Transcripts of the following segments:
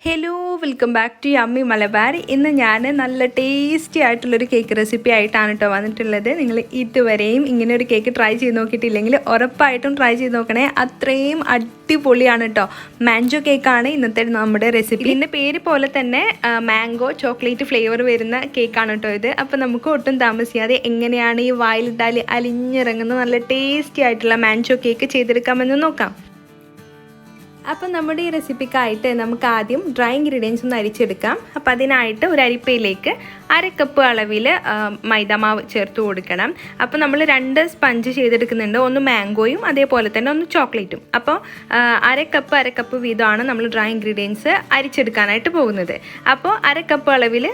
Hello welcome back to yummy Malabar. ഇന്ന് ഞാൻ നല്ല ടേസ്റ്റി ആയിട്ടുള്ളൊരു കേക്ക് റെസിപ്പി ആയിട്ടാണ് കേട്ടോ വന്നിട്ടുള്ളത്. നിങ്ങൾ ഇതുവരെയും ഇങ്ങനെ ഒരു കേക്ക് ട്രൈ ചെയ്ത് നോക്കിയിട്ടില്ലെങ്കിൽ ഉറപ്പായിട്ടും ട്രൈ ചെയ്ത് നോക്കണേ. അത്രയും അടിപൊളിയാണ് കേട്ടോ. മാംഗോ കേക്കാണ് ഇന്നത്തെ നമ്മുടെ റെസിപ്പി. ഇതിൻ്റെ പേര് പോലെ തന്നെ മാംഗോ ചോക്ലേറ്റ് ഫ്ലേവർ വരുന്ന കേക്കാണ് കേട്ടോ ഇത്. അപ്പോൾ നമുക്ക് ഒട്ടും താമസിയാതെ എങ്ങനെയാണ് ഈ വായിലിട്ടാൽ അലിഞ്ഞിറങ്ങുന്ന നല്ല ടേസ്റ്റി ആയിട്ടുള്ള മാംഗോ കേക്ക് ചെയ്തെടുക്കാമെന്ന് നോക്കാം. അപ്പോൾ നമ്മുടെ ഈ റെസിപ്പിക്കായിട്ട് നമുക്ക് ആദ്യം ഡ്രൈ ഇൻഗ്രീഡിയൻസ് ഒന്ന് അരിച്ചെടുക്കാം. അപ്പോൾ അതിനായിട്ട് ഒരു അരിപ്പയിലേക്ക് 1/2 കപ്പ് അളവിൽ മൈദാമാവ് ചേർത്ത് കൊടുക്കണം. അപ്പോൾ നമ്മൾ 2 സ്പഞ്ച് ചെയ്തെടുക്കുന്നുണ്ട്, ഒന്ന് മാംഗോയും അതേപോലെ തന്നെ ഒന്ന് ചോക്ലേറ്റും. അപ്പോൾ 1/2 കപ്പ് വീതമാണ് നമ്മൾ ഡ്രൈ ഇൻഗ്രീഡിയൻസ് അരിച്ചെടുക്കാനായിട്ട് പോകുന്നത്. അപ്പോൾ 1/2 കപ്പ് അളവിൽ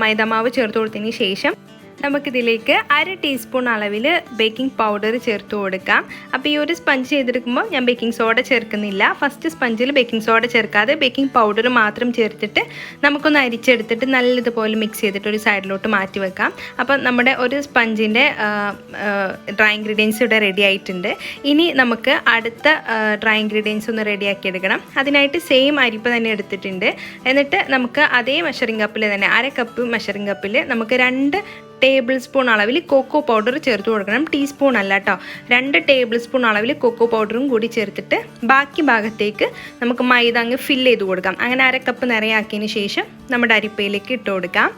മൈദാമാവ് ചേർത്ത് കൊടുത്തതിന് ശേഷം നമുക്കിതിലേക്ക് 1/2 ടീസ്പൂൺ അളവിൽ ബേക്കിംഗ് പൗഡർ ചേർത്ത് കൊടുക്കാം. അപ്പോൾ ഈ ഒരു സ്പഞ്ച് ചെയ്തെടുക്കുമ്പോൾ ഞാൻ ബേക്കിംഗ് സോഡ ചേർക്കുന്നില്ല. ഫസ്റ്റ് സ്പഞ്ചിൽ ബേക്കിംഗ് സോഡ ചേർക്കാതെ ബേക്കിംഗ് പൗഡർ മാത്രം ചേർത്തിട്ട് നമുക്കൊന്ന് അരിച്ചെടുത്തിട്ട് നല്ലതുപോലെ മിക്സ് ചെയ്തിട്ട് ഒരു സൈഡിലോട്ട് മാറ്റി വെക്കാം. അപ്പോൾ നമ്മുടെ ഒരു സ്പഞ്ചിൻ്റെ ഡ്രൈ ഇൻഗ്രീഡിയൻസ് ഇവിടെ റെഡി ആയിട്ടുണ്ട്. ഇനി നമുക്ക് അടുത്ത ഡ്രൈ ഇൻഗ്രീഡിയൻസ് ഒന്ന് റെഡിയാക്കി എടുക്കണം. അതിനായിട്ട് സെയിം അരിപ്പ് തന്നെ എടുത്തിട്ടുണ്ട്. എന്നിട്ട് നമുക്ക് അതേ മെഷറിംഗ് കപ്പിൽ തന്നെ 1/2 കപ്പ് മെഷറിംഗ് കപ്പിൽ നമുക്ക് 2 ടേബിൾ സ്പൂൺ അളവിൽ കൊക്കോ പൗഡർ ചേർത്ത് കൊടുക്കണം. ടീസ്പൂൺ അല്ല കേട്ടോ, 2 ടേബിൾ സ്പൂൺ അളവിൽ കൊക്കോ പൗഡറും കൂടി ചേർത്തിട്ട് ബാക്കി ഭാഗത്തേക്ക് നമുക്ക് മൈദ അങ്ങ് ഫില്ല് ചെയ്ത് കൊടുക്കാം. അങ്ങനെ 1/2 കപ്പ് നിറയാക്കിയതിന് ശേഷം നമ്മുടെ അരിപ്പയിലേക്ക് ഇട്ട് കൊടുക്കാം.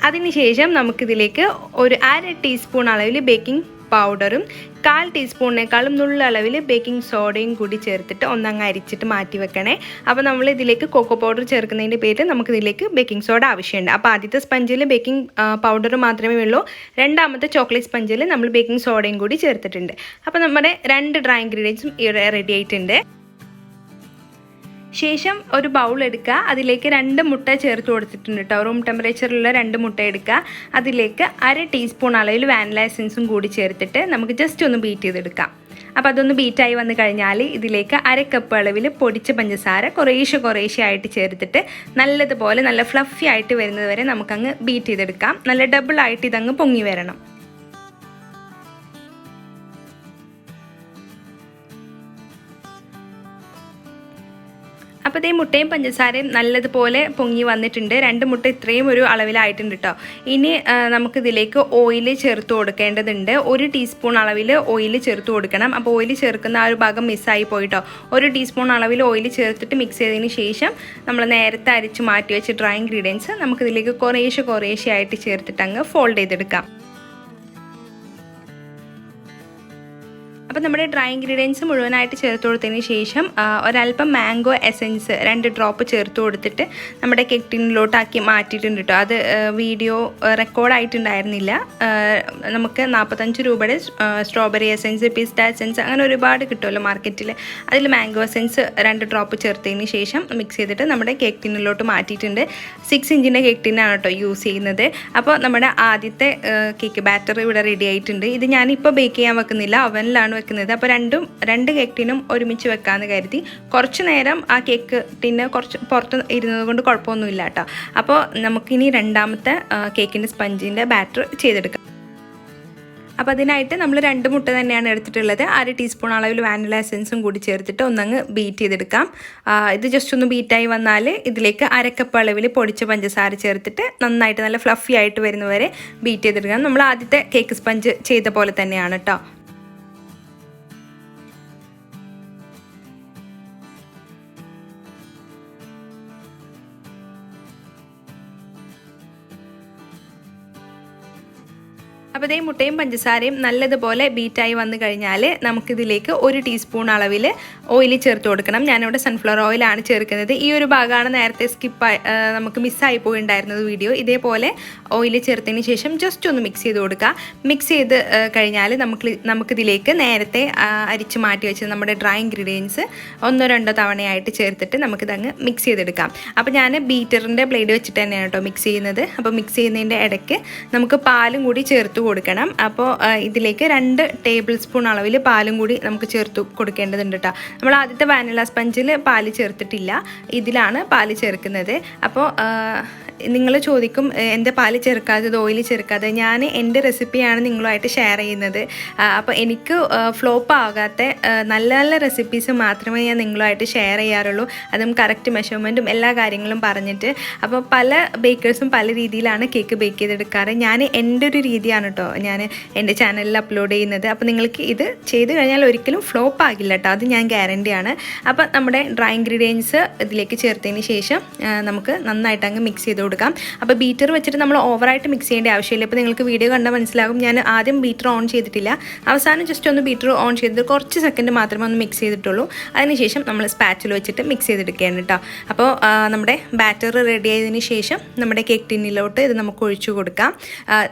അതിനുശേഷം നമുക്കിതിലേക്ക് ഒരു 1/2 ടീസ്പൂൺ അളവിൽ ബേക്കിംഗ് പൗഡറും 1/4 ടീസ്പൂണിനേക്കാളും നുള്ള അളവിൽ ബേക്കിംഗ് സോഡയും കൂടി ചേർത്തിട്ട് ഒന്നങ്ങ് അരിച്ചിട്ട് മാറ്റി വെക്കണേ. അപ്പോൾ നമ്മൾ ഇതിലേക്ക് കൊക്കോ പൗഡർ ചേർക്കുന്നതിൻ്റെ പേരിൽ നമുക്കിതിലേക്ക് ബേക്കിംഗ് സോഡ ആവശ്യമുണ്ട്. അപ്പോൾ ആദ്യത്തെ സ്പഞ്ചിൽ ബേക്കിംഗ് പൗഡർ മാത്രമേ ഉള്ളൂ. രണ്ടാമത്തെ ചോക്ലേറ്റ് സ്പഞ്ചിൽ നമ്മൾ ബേക്കിംഗ് സോഡയും കൂടി ചേർത്തിട്ടുണ്ട്. അപ്പോൾ നമ്മുടെ 2 ഡ്രൈ ഇൻഗ്രീഡിയൻസും റെഡി ആയിട്ടുണ്ട്. ശേഷം ഒരു ബൗൾ എടുക്കുക, അതിലേക്ക് 2 മുട്ട ചേർത്ത് കൊടുത്തിട്ടുണ്ട് കേട്ടോ. റൂം ടെമ്പറേച്ചറിലുള്ള 2 മുട്ട എടുക്കുക. അതിലേക്ക് 1/2 ടീസ്പൂൺ അളവിൽ വാനില എസൻസും കൂടി ചേർത്തിട്ട് നമുക്ക് ജസ്റ്റ് ഒന്ന് ബീറ്റ് ചെയ്തെടുക്കാം. അപ്പോൾ അതൊന്ന് ബീറ്റായി വന്നു കഴിഞ്ഞാൽ ഇതിലേക്ക് 1/2 കപ്പ് അളവിൽ പൊടിച്ച പഞ്ചസാര കുറേശ്ശെ ആയിട്ട് ചേർത്തിട്ട് നല്ലതുപോലെ നല്ല ഫ്ലഫി ആയിട്ട് വരുന്നത് വരെ നമുക്കങ്ങ് ബീറ്റ് ചെയ്തെടുക്കാം. നല്ല ഡബിളായിട്ട് ഇതങ്ങ് പൊങ്ങി വരണം. അപ്പോൾ ഈ മുട്ടയും പഞ്ചസാരയും നല്ലതുപോലെ പൊങ്ങി വന്നിട്ടുണ്ട്. 2 മുട്ട ഇത്രയും ഒരു അളവിലായിട്ടുണ്ട് കേട്ടോ. ഇനി നമുക്കിതിലേക്ക് ഓയിൽ ചേർത്ത് കൊടുക്കേണ്ടതുണ്ട്. 1 ടീസ്പൂൺ അളവിൽ ഓയിൽ ചേർത്ത് കൊടുക്കണം. അപ്പോൾ ഓയിൽ ചേർക്കുന്ന ആ ഒരു ഭാഗം മിസ്സായി പോയിട്ടോ. 1 ടീസ്പൂൺ അളവിൽ ഓയിൽ ചേർത്തിട്ട് മിക്സ് ചെയ്തതിന് ശേഷം നമ്മൾ നേരത്തെ അരിച്ച് മാറ്റി വെച്ച ഡ്രൈ ഇൻഗ്രീഡിയൻസ് നമുക്കിതിലേക്ക് കുറേശ്ശെ ആയിട്ട് ചേർത്തിട്ട് അങ്ങ് ഫോൾഡ് ചെയ്തെടുക്കാം. അപ്പോൾ നമ്മുടെ ഡ്രൈ ഇൻഗ്രീഡിയൻസ് മുഴുവനായിട്ട് ചേർത്ത് കൊടുത്തതിന് ശേഷം ഒരല്പം മാംഗോ എസൻസ് 2 ഡ്രോപ്പ് ചേർത്ത് കൊടുത്തിട്ട് നമ്മുടെ കേക്ക് ടിന്നിലോട്ടാക്കി മാറ്റിയിട്ടുണ്ട് കേട്ടോ. അത് വീഡിയോ റെക്കോർഡായിട്ടുണ്ടായിരുന്നില്ല. നമുക്ക് 45 രൂപയുടെ സ്ട്രോബെറി എസൻസ്, പിസ്ത എസൻസ് അങ്ങനെ ഒരുപാട് കിട്ടുമല്ലോ മാർക്കറ്റിൽ. അതിൽ മാംഗോ എസൻസ് 2 ഡ്രോപ്പ് ചേർത്തതിന് ശേഷം മിക്സ് ചെയ്തിട്ട് നമ്മുടെ കേക്ക് ടിന്നിലോട്ട് മാറ്റിയിട്ടുണ്ട്. 6 ഇഞ്ചിൻ്റെ കേക്ക് ടിന്നാണ് കേട്ടോ യൂസ് ചെയ്യുന്നത്. അപ്പോൾ നമ്മുടെ ആദ്യത്തെ കേക്ക് ബാറ്റർ ഇവിടെ റെഡി ആയിട്ടുണ്ട്. ഇത് ഞാനിപ്പോൾ ബേക്ക് ചെയ്യാൻ വെക്കുന്നില്ല, അവനിലാണ് വെക്കുന്നത്. അപ്പോൾ 2 കേക്ക് ടിന്നും ഒരുമിച്ച് വെക്കാമെന്ന് കരുതി. കുറച്ച് നേരം ആ കേക്ക് ടിന്ന് കുറച്ച് പുറത്ത് ഇരുന്നത് കൊണ്ട് കുഴപ്പമൊന്നുമില്ല കേട്ടോ. അപ്പോൾ നമുക്കിനി രണ്ടാമത്തെ കേക്കിൻ്റെ സ്പഞ്ചിൻ്റെ ബാറ്റർ ചെയ്തെടുക്കാം. അപ്പോൾ അതിനായിട്ട് നമ്മൾ 2 മുട്ട തന്നെയാണ് എടുത്തിട്ടുള്ളത്. 1/2 ടീസ്പൂൺ അളവിൽ വാനില എസൻസും കൂടി ചേർത്തിട്ട് ഒന്നങ്ങ് ബീറ്റ് ചെയ്തെടുക്കാം. ഇത് ജസ്റ്റ് ഒന്ന് ബീറ്റായി വന്നാൽ ഇതിലേക്ക് 1/2 കപ്പ് അളവിൽ പൊടിച്ച പഞ്ചസാര ചേർത്തിട്ട് നന്നായിട്ട് നല്ല ഫ്ലഫി ആയിട്ട് വരുന്നവരെ ബീറ്റ് ചെയ്തെടുക്കാം. നമ്മൾ ആദ്യത്തെ കേക്ക് സ്പഞ്ച് ചെയ്ത പോലെ തന്നെയാണ് കേട്ടോ. അപ്പോൾ ഈ മുട്ടയും പഞ്ചസാരയും നല്ലതുപോലെ ബീറ്റായി വന്നു കഴിഞ്ഞാൽ നമുക്കിതിലേക്ക് 1 ടീസ്പൂൺ അളവിൽ ഓയിൽ ചേർത്ത് കൊടുക്കണം. ഞാനിവിടെ സൺഫ്ലവർ ഓയിലാണ് ചേർക്കുന്നത്. ഈ ഒരു ഭാഗമാണ് നേരത്തെ നമുക്ക് മിസ്സായി പോയിട്ടുണ്ടായിരുന്നത് വീഡിയോ. ഇതേപോലെ ഓയിൽ ചേർത്തതിന് ശേഷം ജസ്റ്റ് ഒന്ന് മിക്സ് ചെയ്ത് കൊടുക്കുക. മിക്സ് ചെയ്ത് കഴിഞ്ഞാൽ നമുക്കിതിലേക്ക് നേരത്തെ അരിച്ച് മാറ്റി വെച്ച് നമ്മുടെ ഡ്രൈ ഇൻഗ്രീഡിയൻസ് 1-2 തവണയായിട്ട് ചേർത്തിട്ട് നമുക്കിതങ്ങ് മിക്സ് ചെയ്തെടുക്കാം. അപ്പോൾ ഞാൻ ബീറ്ററിൻ്റെ ബ്ലേഡ് വെച്ചിട്ട് തന്നെയാണ് കേട്ടോ മിക്സ് ചെയ്യുന്നത്. അപ്പോൾ മിക്സ് ചെയ്യുന്നതിൻ്റെ ഇടയ്ക്ക് നമുക്ക് പാലും കൂടി ചേർത്ത് കൊടുക്കണം. അപ്പോൾ ഇതിലേക്ക് 2 ടേബിൾ സ്പൂൺ അളവിൽ പാലും കൂടി നമുക്ക് ചേർത്ത് കൊടുക്കേണ്ടതുണ്ട് കേട്ടോ. നമ്മൾ ആദ്യത്തെ വാനില സ്പഞ്ചിൽ പാല് ചേർത്തിട്ടില്ല, ഇതിലാണ് പാല് ചേർക്കുന്നത്. അപ്പോൾ നിങ്ങൾ ചോദിക്കും എൻ്റെ പാല് ചേർക്കാത്തത് ഓയിൽ ചേർക്കാതെ. ഞാൻ എൻ്റെ റെസിപ്പിയാണ് നിങ്ങളുമായിട്ട് ഷെയർ ചെയ്യുന്നത്. അപ്പോൾ എനിക്ക് ഫ്ലോപ്പ് ആകാത്ത നല്ല നല്ല റെസിപ്പീസ് മാത്രമേ ഞാൻ നിങ്ങളുമായിട്ട് ഷെയർ ചെയ്യാറുള്ളൂ. അതും കറക്റ്റ് മെഷർമെൻറ്റും എല്ലാ കാര്യങ്ങളും പറഞ്ഞിട്ട്. അപ്പോൾ പല ബേക്കേഴ്സും പല രീതിയിലാണ് കേക്ക് ബേക്ക് ചെയ്തെടുക്കാറ്. ഞാൻ എൻ്റെ ഒരു രീതിയാണ് കേട്ടോ ഞാൻ എൻ്റെ ചാനലിൽ അപ്ലോഡ് ചെയ്യുന്നത്. അപ്പോൾ നിങ്ങൾക്ക് ഇത് ചെയ്ത് കഴിഞ്ഞാൽ ഒരിക്കലും ഫ്ലോപ്പ് ആകില്ല കേട്ടോ, അത് ഞാൻ ഗ്യാരണ്ടിയാണ്. അപ്പോൾ നമ്മുടെ ഡ്രൈ ഇൻഗ്രീഡിയൻസ് ഇതിലേക്ക് ചേർത്തതിന് ശേഷം നമുക്ക് നന്നായിട്ട് അങ്ങ് മിക്സ് ചെയ്ത് കൊടുക്കാം. അപ്പോൾ ബീറ്റർ വെച്ചിട്ട് നമ്മൾ ഓവറായിട്ട് മിക്സ് ചെയ്യേണ്ട ആവശ്യമില്ല. ഇപ്പോൾ നിങ്ങൾക്ക് വീഡിയോ കണ്ടാൽ മനസ്സിലാകും, ഞാൻ ആദ്യം ബീറ്റർ ഓൺ ചെയ്തിട്ടില്ല, അവസാനം ജസ്റ്റ് ഒന്ന് ബീറ്റർ ഓൺ ചെയ്തിട്ട് കുറച്ച് സെക്കൻഡ് മാത്രമേ ഒന്ന് മിക്സ് ചെയ്തിട്ടുള്ളൂ. അതിനുശേഷം നമ്മൾ സ്പാച്ചിൽ വെച്ചിട്ട് മിക്സ് ചെയ്തെടുക്കുകയാണ് കേട്ടോ. അപ്പോൾ നമ്മുടെ ബാറ്റർ റെഡി ആയതിനു ശേഷം നമ്മുടെ കേക്ക് ടിന്നിലോട്ട് ഇത് നമുക്ക് ഒഴിച്ചു കൊടുക്കാം.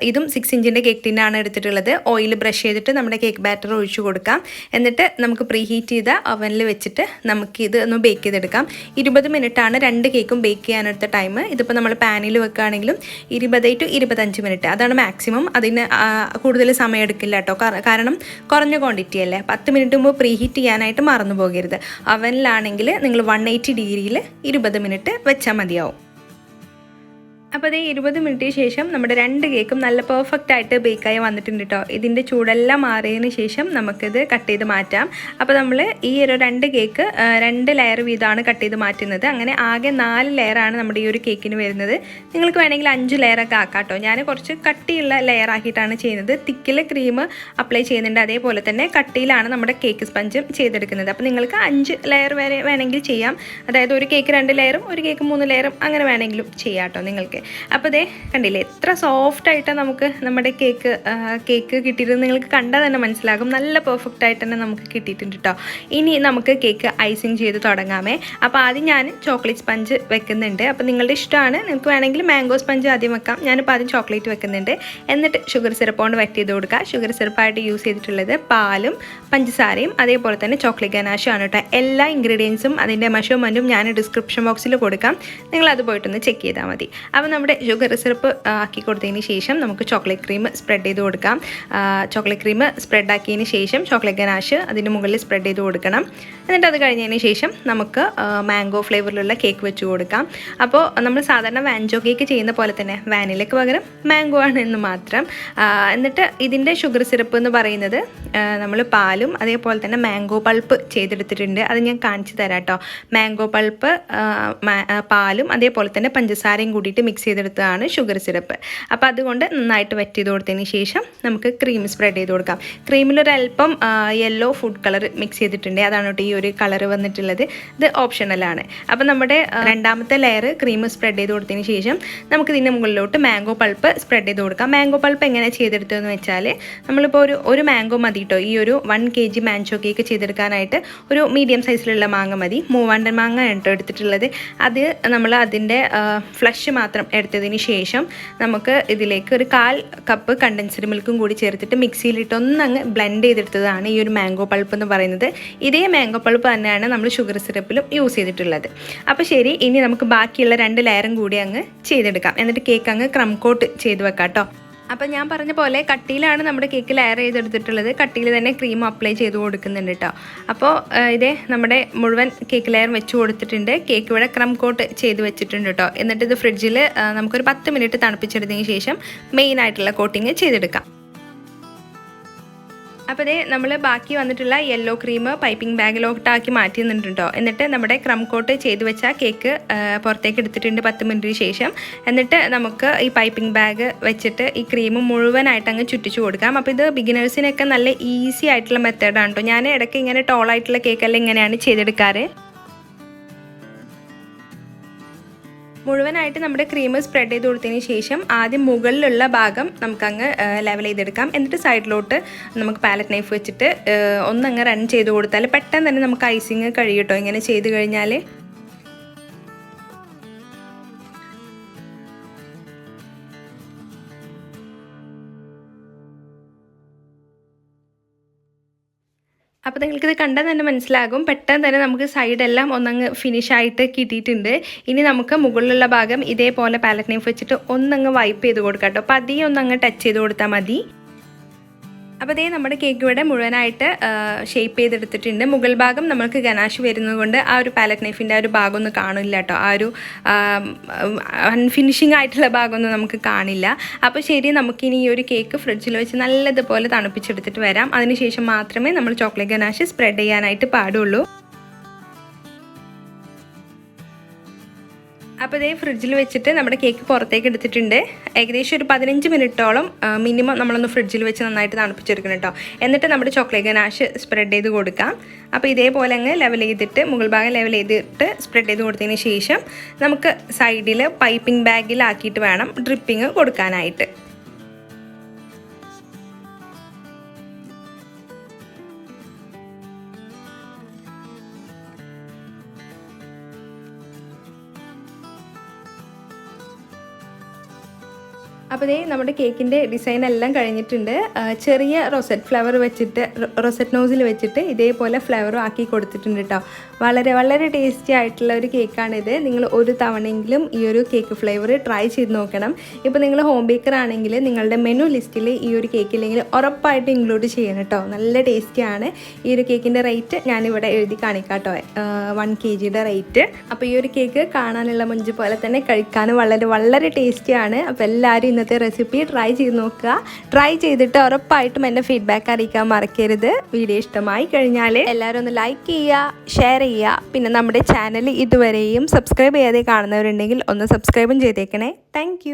ഇതും 6 ഇഞ്ചിൻ്റെ കേക്ക് ടിന്നാണ് എടുത്തിട്ടുള്ളത്. ഓയിൽ ബ്രഷ് ചെയ്തിട്ട് നമ്മുടെ കേക്ക് ബാറ്റർ ഒഴിച്ചു കൊടുക്കാം. എന്നിട്ട് നമുക്ക് പ്രീ ഹീറ്റ് ചെയ്ത അവനിൽ വെച്ചിട്ട് നമുക്കിത് ഒന്ന് ബേക്ക് ചെയ്തെടുക്കാം. 20 മിനിറ്റാണ് 2 കേക്കും ബേക്ക് ചെയ്യാനെടുത്ത ടൈം. ഇതിപ്പോൾ നമ്മൾ പാനിൽ വെക്കുകയാണെങ്കിലും 20 to 25 മിനിറ്റ്, അതാണ് മാക്സിമം. അതിന് കൂടുതൽ സമയം എടുക്കില്ല കേട്ടോ, കാരണം കുറഞ്ഞ ക്വാണ്ടിറ്റി അല്ലേ. 10 മിനിറ്റ് മുമ്പ് പ്രീ ഹീറ്റ് ചെയ്യാനായിട്ട് മറന്നു പോകരുത്. അവനിലാണെങ്കിൽ നിങ്ങൾ 180 ഡിഗ്രിയിൽ 20 മിനിറ്റ് വെച്ചാൽ മതിയാവും. അപ്പോൾ അതേ 20 മിനിറ്റിന് ശേഷം നമ്മുടെ 2 കേക്കും നല്ല പെർഫെക്റ്റ് ആയിട്ട് ബേക്കായി വന്നിട്ടുണ്ട് കേട്ടോ. ഇതിൻ്റെ ചൂടെല്ലാം മാറിയതിന് ശേഷം നമുക്കിത് കട്ട് ചെയ്ത് മാറ്റാം. അപ്പോൾ നമ്മൾ ഈ ഒരു 2 കേക്ക് 2 ലെയർ വീതമാണ് കട്ട് ചെയ്ത് മാറ്റുന്നത്. അങ്ങനെ ആകെ 4 ലെയറാണ് നമ്മുടെ ഈ ഒരു കേക്കിന് വരുന്നത്. നിങ്ങൾക്ക് വേണമെങ്കിൽ 5 ലെയറൊക്കെ ആക്കാം കേട്ടോ. ഞാൻ കുറച്ച് കട്ടിയുള്ള ലെയർ ആക്കിയിട്ടാണ് ചെയ്യുന്നത്. തിക്കിൽ ക്രീം അപ്ലൈ ചെയ്യുന്നുണ്ട്, അതേപോലെ തന്നെ കട്ടിയിലാണ് നമ്മുടെ കേക്ക് സ്പഞ്ചും ചെയ്തെടുക്കുന്നത്. അപ്പോൾ നിങ്ങൾക്ക് 5 ലെയർ വരെ വേണമെങ്കിൽ ചെയ്യാം. അതായത് ഒരു കേക്ക് 2 ലെയറും ഒരു കേക്ക് 3 ലെയറും അങ്ങനെ വേണമെങ്കിലും ചെയ്യാം കേട്ടോ നിങ്ങൾക്ക്. അപ്പോൾ ഇതേ കണ്ടില്ലേ എത്ര സോഫ്റ്റായിട്ടാണ് നമുക്ക് നമ്മുടെ കേക്ക് കിട്ടിയിട്ട് നിങ്ങൾക്ക് കണ്ടാൽ തന്നെ മനസ്സിലാകും. നല്ല പെർഫെക്റ്റ് ആയിട്ട് തന്നെ നമുക്ക് കിട്ടിയിട്ടുണ്ട് കേട്ടോ. ഇനി നമുക്ക് കേക്ക് ഐസിങ് ചെയ്ത് തുടങ്ങാമേ. അപ്പോൾ ആദ്യം ഞാൻ ചോക്ലേറ്റ് സ്പഞ്ച് വെക്കുന്നുണ്ട്. അപ്പോൾ നിങ്ങളുടെ ഇഷ്ടമാണ്, നിങ്ങൾക്ക് വേണമെങ്കിൽ മാംഗോ സ്പഞ്ച് ആദ്യം വെക്കാം. ഞാനിപ്പോൾ ആദ്യം ചോക്ലേറ്റ് വെക്കുന്നുണ്ട്. എന്നിട്ട് ഷുഗർ സിറപ്പ് കൊണ്ട് വെറ്റ് ചെയ്ത് കൊടുക്കുക. ഷുഗർ സിറപ്പായിട്ട് യൂസ് ചെയ്തിട്ടുള്ളത് പാലും പഞ്ചസാരയും അതേപോലെ തന്നെ ചോക്ലേറ്റ് ഗനാഷും ആണ് കേട്ടോ. എല്ലാ ഇൻഗ്രീഡിയൻസും അതിൻ്റെ മെഷർമെൻറ്റും ഞാൻ ഡിസ്ക്രിപ്ഷൻ ബോക്സിൽ കൊടുക്കാം, നിങ്ങളത് പോയിട്ടൊന്ന് ചെക്ക് ചെയ്താൽ മതി. അപ്പോൾ നമ്മുടെ ഷുഗർ സിറപ്പ് ആക്കി കൊടുത്തതിന് ശേഷം നമുക്ക് ചോക്ലേറ്റ് ക്രീം സ്പ്രെഡ് ചെയ്ത് കൊടുക്കാം. ചോക്ലേറ്റ് ക്രീം സ്പ്രെഡ് ആക്കിയതിന് ശേഷം ചോക്ലേറ്റ് ഗനാഷ് അതിന് മുകളിൽ സ്പ്രെഡ് ചെയ്ത് കൊടുക്കണം. എന്നിട്ട് അത് കഴിഞ്ഞതിന് ശേഷം നമുക്ക് മാംഗോ ഫ്ലേവറിലുള്ള കേക്ക് വെച്ച് കൊടുക്കാം. അപ്പോൾ നമ്മൾ സാധാരണ വാൻജോ കേക്ക് ചെയ്യുന്ന പോലെ തന്നെ വാനിലയ്ക്ക് പകരം മാംഗോ ആണ് എന്ന് മാത്രം. എന്നിട്ട് ഇതിൻ്റെ ഷുഗർ സിറപ്പ് എന്ന് പറയുന്നത് നമ്മൾ പാലും അതേപോലെ തന്നെ മാംഗോ പൾപ്പ് ചെയ്തെടുത്തിട്ടുണ്ട്. അത് ഞാൻ കാണിച്ചു തരാം കേട്ടോ. മാംഗോ പൾപ്പ് പാലും അതേപോലെ തന്നെ പഞ്ചസാരയും കൂടിയിട്ട് മിക്സ് ചെയ്തെടുത്തതാണ് ഷുഗർ സിറപ്പ്. അപ്പോൾ അതുകൊണ്ട് നന്നായിട്ട് വെറ്റ് ചെയ്ത് കൊടുത്തതിന് ശേഷം നമുക്ക് ക്രീം സ്പ്രെഡ് ചെയ്ത് കൊടുക്കാം. ക്രീമിലൊരല്പം യെല്ലോ ഫുഡ് കളർ മിക്സ് ചെയ്തിട്ടുണ്ട്, അതാണ് കേട്ടോ ഈ ഒരു കളർ വന്നിട്ടുള്ളത്. ഇത് ഓപ്ഷണലാണ്. അപ്പോൾ നമ്മുടെ രണ്ടാമത്തെ ലെയർ ക്രീം സ്പ്രെഡ് ചെയ്ത് കൊടുത്തതിന് ശേഷം നമുക്ക് ഇതിൻ്റെ മുകളിലോട്ട് മാംഗോ പൾപ്പ് സ്പ്രെഡ് ചെയ്ത് കൊടുക്കാം. മാംഗോ പൾപ്പ് എങ്ങനെ ചെയ്തെടുത്തതെന്ന് വെച്ചാൽ നമ്മളിപ്പോൾ ഒരു മാംഗോ മതി കേട്ടോ. ഈ ഒരു 1 kg മാൻചോ കേക്ക് ചെയ്തെടുക്കാനായിട്ട് ഒരു മീഡിയം സൈസിലുള്ള മാങ്ങ മതി. മൂവാണ്ടൻ മാങ്ങ കേട്ടോ എടുത്തിട്ടുള്ളത്. അത് നമ്മൾ അതിൻ്റെ ഫ്ലഷ് മാത്രം എടുത്തതിന് ശേഷം നമുക്ക് ഇതിലേക്ക് ഒരു 1/4 കപ്പ് കണ്ടൻസ്ഡ് മിൽക്കും കൂടി ചേർത്തിട്ട് മിക്സിയിലിട്ട് ഒന്നങ്ങ് ബ്ലെൻഡ് ചെയ്തെടുത്തതാണ് ഈ ഒരു മാംഗോ പൾപ്പ് എന്ന് പറയുന്നത്. ഇതേ മാംഗോ പൾപ്പ് തന്നെയാണ് നമ്മൾ ഷുഗർ സിറപ്പിലും യൂസ് ചെയ്തിട്ടുള്ളത്. അപ്പോൾ ശരി, ഇനി നമുക്ക് ബാക്കിയുള്ള 2 ലെയറും കൂടി അങ്ങ് ചെയ്തെടുക്കാം. എന്നിട്ട് കേക്ക് അങ്ങ് ക്രം കോട്ട് ചെയ്ത് വെക്കാം കേട്ടോ. അപ്പോൾ ഞാൻ പറഞ്ഞ പോലെ കട്ടിയിലാണ് നമ്മുടെ കേക്ക് ലെയർ ചെയ്തെടുത്തിട്ടുള്ളത്. കട്ടിയിൽ തന്നെ ക്രീം അപ്ലൈ ചെയ്ത് കൊടുക്കുന്നുണ്ട് കേട്ടോ. അപ്പോൾ ഇതേ നമ്മുടെ മുഴുവൻ കേക്ക് ലെയർ വെച്ച് കൊടുത്തിട്ടുണ്ട്. കേക്ക് ഇവിടെ ക്രം കോട്ട് ചെയ്ത് വെച്ചിട്ടുണ്ട് കേട്ടോ. എന്നിട്ട് ഇത് ഫ്രിഡ്ജിൽ നമുക്കൊരു 10 മിനിറ്റ് തണുപ്പിച്ചെടുത്തതിന് ശേഷം മെയിനായിട്ടുള്ള കോട്ടിങ് ചെയ്തെടുക്കാം. അപ്പോൾ ഇതേ നമ്മൾ ബാക്കി വന്നിട്ടുള്ള യെല്ലോ ക്രീം പൈപ്പിംഗ് ബാഗിലോട്ടാക്കി മാറ്റുന്നുണ്ട് കേട്ടോ. എന്നിട്ട് നമ്മുടെ ക്രം കോട്ട് ചെയ്ത് വെച്ച കേക്ക് പുറത്തേക്ക് എടുത്തിട്ടുണ്ട് 10 മിനിറ്റിന് ശേഷം. എന്നിട്ട് നമുക്ക് ഈ പൈപ്പിംഗ് ബാഗ് വെച്ചിട്ട് ഈ ക്രീം മുഴുവനായിട്ട് അങ്ങ് ചുറ്റിച്ചു കൊടുക്കാം. അപ്പോൾ ഇത് ബിഗിനേഴ്സിനൊക്കെ നല്ല ഈസി ആയിട്ടുള്ള മെത്തേഡാണ് കേട്ടോ. ഞാൻ ഇടയ്ക്ക് ഇങ്ങനെ ടോളായിട്ടുള്ള കേക്കെല്ലാം ഇങ്ങനെയാണ് ചെയ്തെടുക്കാറ്. മുഴുവനായിട്ട് നമ്മുടെ ക്രീം സ്പ്രെഡ് ചെയ്ത് കൊടുത്തതിന് ശേഷം ആദ്യം മുകളിലുള്ള ഭാഗം നമുക്കങ്ങ് ലെവൽ ചെയ്തെടുക്കാം. എന്നിട്ട് സൈഡിലോട്ട് നമുക്ക് പാലറ്റ് നൈഫ് വെച്ചിട്ട് ഒന്നങ്ങ് റൺ ചെയ്ത് കൊടുത്താൽ പെട്ടെന്ന് തന്നെ നമുക്ക് ഐസിങ് കഴിയും കേട്ടോ. ഇങ്ങനെ ചെയ്ത് കഴിഞ്ഞാൽ അപ്പോൾ നിങ്ങൾക്കിത് കണ്ടാൽ തന്നെ മനസ്സിലാകും, പെട്ടെന്ന് തന്നെ നമുക്ക് സൈഡെല്ലാം ഒന്നങ്ങ് ഫിനിഷായിട്ട് കിട്ടിയിട്ടുണ്ട്. ഇനി നമുക്ക് മുകളിലുള്ള ഭാഗം ഇതേപോലെ പാലറ്റ് നൈഫ് വെച്ചിട്ട് ഒന്നങ്ങ് വൈപ്പ് ചെയ്ത് കൊടുക്കാം കേട്ടോ. പതിയെ ഒന്നങ്ങ് ടച്ച് ചെയ്ത് കൊടുത്താൽ മതി. അപ്പോൾ അതേ നമ്മുടെ കേക്ക് ഇവിടെ മുഴുവനായിട്ട് ഷേപ്പ് ചെയ്തെടുത്തിട്ടുണ്ട്. മുകൾ ഭാഗം നമുക്ക് ഗനാഷ് വരുന്നത് കൊണ്ട് ആ ഒരു പാലറ്റ് നൈഫിൻ്റെ ആ ഒരു ഭാഗമൊന്നും കാണില്ല കേട്ടോ. ആ ഒരു അൺഫിനിഷിംഗ് ആയിട്ടുള്ള ഭാഗമൊന്നും നമുക്ക് കാണില്ല. അപ്പോൾ ശരി, നമുക്കിനി ഈ ഒരു കേക്ക് ഫ്രിഡ്ജിൽ വെച്ച് നല്ലതുപോലെ തണുപ്പിച്ചെടുത്തിട്ട് വരാം. അതിനുശേഷം മാത്രമേ നമ്മൾ ചോക്ലേറ്റ് ഗനാഷ് സ്പ്രെഡ് ചെയ്യാനായിട്ട് പാടുള്ളൂ. അപ്പോൾ ഇതേ ഫ്രിഡ്ജിൽ വെച്ചിട്ട് നമ്മുടെ കേക്ക് പുറത്തേക്ക് എടുത്തിട്ടുണ്ട്. ഏകദേശം ഒരു 15 മിനിറ്റോളം മിനിമം നമ്മളൊന്ന് ഫ്രിഡ്ജിൽ വെച്ച് നന്നായിട്ട് തണുപ്പിച്ചെടുക്കണം കേട്ടോ. എന്നിട്ട് നമ്മുടെ ചോക്ലേറ്റ് ഗനാഷ് സ്പ്രെഡ് ചെയ്ത് കൊടുക്കാം. അപ്പോൾ ഇതേപോലെ അങ്ങ് ലെവൽ ചെയ്തിട്ട് മുകൾ ഭാഗം ലെവൽ ചെയ്തിട്ട് സ്പ്രെഡ് ചെയ്ത് കൊടുത്തതിന് ശേഷം നമുക്ക് സൈഡിൽ പൈപ്പിംഗ് ബാഗിലാക്കിയിട്ട് വേണം ഡ്രിപ്പിങ് കൊടുക്കാനായിട്ട്. അപ്പോൾ ഇതേ നമ്മുടെ കേക്കിൻ്റെ ഡിസൈൻ എല്ലാം കഴിഞ്ഞിട്ടുണ്ട്. ചെറിയ റൊസറ്റ് ഫ്ലവർ വെച്ചിട്ട് റൊസറ്റ് നോസിൽ വെച്ചിട്ട് ഇതേപോലെ ഫ്ലവറും ആക്കി കൊടുത്തിട്ടുണ്ട് കേട്ടോ. വളരെ വളരെ ടേസ്റ്റി ആയിട്ടുള്ള ഒരു കേക്കാണിത്. നിങ്ങൾ ഒരു തവണയെങ്കിലും ഈ ഒരു കേക്ക് ഫ്ലേവർ ട്രൈ ചെയ്ത് നോക്കണം. ഇപ്പോൾ നിങ്ങൾ ഹോം ബേക്കർ ആണെങ്കിൽ നിങ്ങളുടെ മെനു ലിസ്റ്റിൽ ഈ ഒരു കേക്ക് ഇല്ലെങ്കിൽ ഉറപ്പായിട്ട് ഇൻക്ലൂഡ് ചെയ്യണം കേട്ടോ. നല്ല ടേസ്റ്റിയാണ്. ഈ ഒരു കേക്കിൻ്റെ റേറ്റ് ഞാനിവിടെ എഴുതി കാണിക്കാം കേട്ടോ, 1 kg റേറ്റ്. അപ്പോൾ ഈ ഒരു കേക്ക് കാണാനുള്ള മഞ്ച് പോലെ തന്നെ കഴിക്കാനും വളരെ വളരെ ടേസ്റ്റിയാണ്. അപ്പോൾ എല്ലാവരും ഇന്നത്തെ റെസിപ്പി ട്രൈ ചെയ്ത് നോക്കുക. ട്രൈ ചെയ്തിട്ട് ഉറപ്പായിട്ടും എൻ്റെ ഫീഡ്ബാക്ക് അറിയിക്കാൻ മറക്കരുത്. വീഡിയോ ഇഷ്ടമായി കഴിഞ്ഞാൽ എല്ലാവരും ഒന്ന് ലൈക്ക് ചെയ്യുക, ഷെയർ ചെയ്യുക. പിന്നെ നമ്മുടെ ചാനൽ ഇതുവരെയും സബ്സ്ക്രൈബ് ചെയ്യാതെ കാണുന്നവരുണ്ടെങ്കിൽ ഒന്ന് സബ്സ്ക്രൈബും ചെയ്തേക്കണേ. താങ്ക്